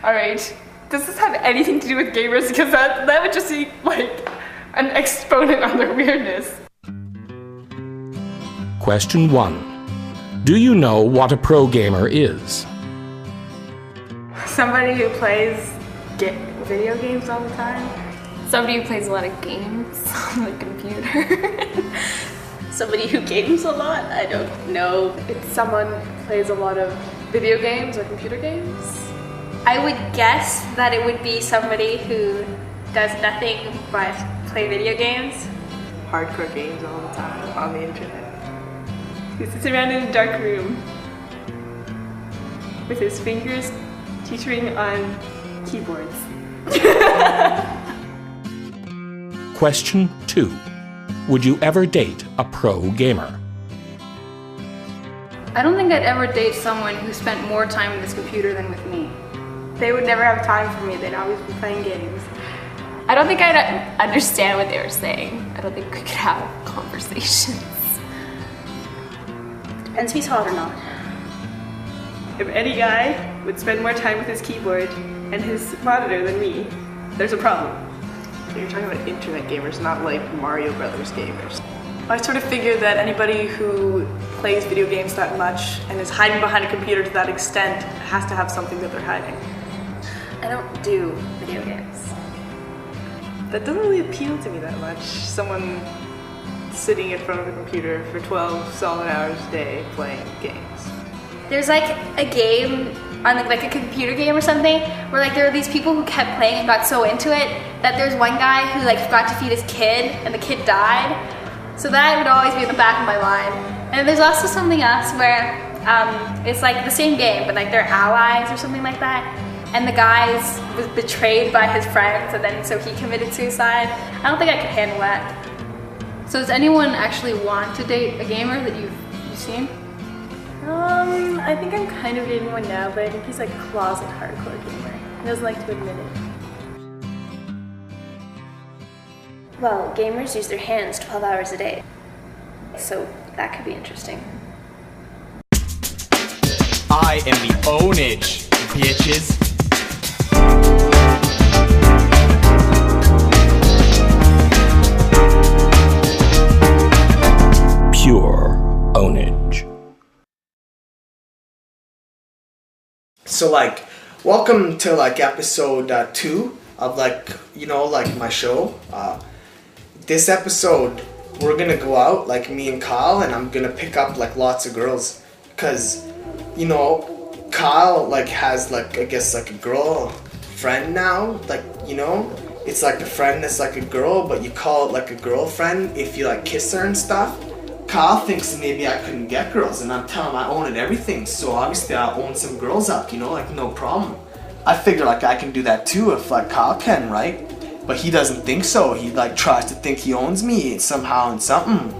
Alright, does this have anything to do with gamers? Because that would just be like an exponent on their weirdness. Question 1. Do you know what a pro gamer is? Somebody who plays video games all the time. Somebody who plays a lot of games on the computer. Somebody who games a lot? I don't know. It's someone who plays a lot of video games or computer games. I would guess that it would be somebody who does nothing but play video games. Hardcore games all the time on the internet. He sits around in a dark room with his fingers teetering on keyboards. Question 2. Would you ever date a pro gamer? I don't think I'd ever date someone who spent more time with his computer than with me. They would never have time for me. They'd always be playing games. I don't think I'd understand what they were saying. I don't think we could have conversations. Depends if he's hot or not. If any guy would spend more time with his keyboard and his monitor than me, there's a problem. So you're talking about internet gamers, not like Mario Brothers gamers. I sort of figured that anybody who plays video games that much and is hiding behind a computer to that extent has to have something that they're hiding. I don't do video games. That doesn't really appeal to me that much. Someone sitting in front of a computer for 12 solid hours a day playing games. There's like a game on like a computer game or something where like there were these people who kept playing and got so into it that there's one guy who like forgot to feed his kid and the kid died. So that would always be in the back of my mind. And there's also something else where it's like the same game but like they're allies or something like that. And the guy was betrayed by his friends and then so he committed suicide. I don't think I could handle that. So does anyone actually want to date a gamer that you've seen? I think I'm kind of dating one now, but I think he's like a closet hardcore gamer. He doesn't like to admit it. Well, gamers use their hands 12 hours a day. So that could be interesting. I am the ownage, bitches. Pure ownage. So like, welcome to like episode 2 of like, you know, like my show. This episode, we're gonna go out, like me and Kyle, and I'm gonna pick up like lots of girls. Cause, you know, Kyle like has like, I guess like a girl friend now. Like, you know, it's like a friend that's like a girl, but you call it like a girlfriend if you like kiss her and stuff. Kyle thinks maybe I couldn't get girls, and I'm telling him I own it everything, so obviously I own some girls up, you know, like no problem. I figure like I can do that too if like Kyle can, right? But he doesn't think so. He like tries to think he owns me somehow and something.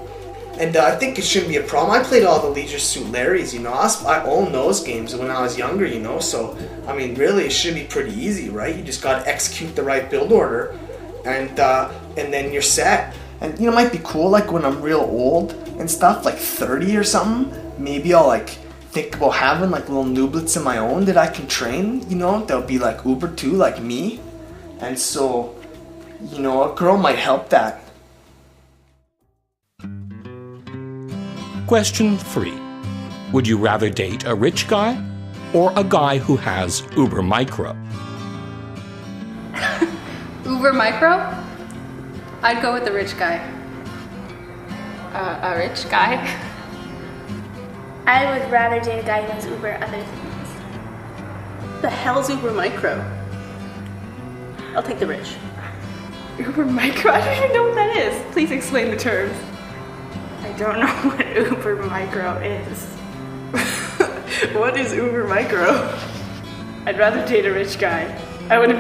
And I think it shouldn't be a problem. I played all the Leisure Suit Larrys, you know. I own those games when I was younger, you know. So, I mean, really, it should be pretty easy, right? You just gotta execute the right build order, and then you're set. And you know, it might be cool like when I'm real old and stuff, like 30 or something, maybe I'll like think about having like little nooblets of my own that I can train, you know, they'll be like uber too, like me. And so, you know, a girl might help that. Question 3. Would you rather date a rich guy or a guy who has Uber Micro? Uber Micro? I'd go with the rich guy. A rich guy? I would rather date a guy who knows Uber other things. The hell's Uber Micro? I'll take the rich. Uber Micro? I don't even know what that is. Please explain the terms. I don't know what Uber Micro is. What is Uber Micro? I'd rather date a rich guy. I wouldn't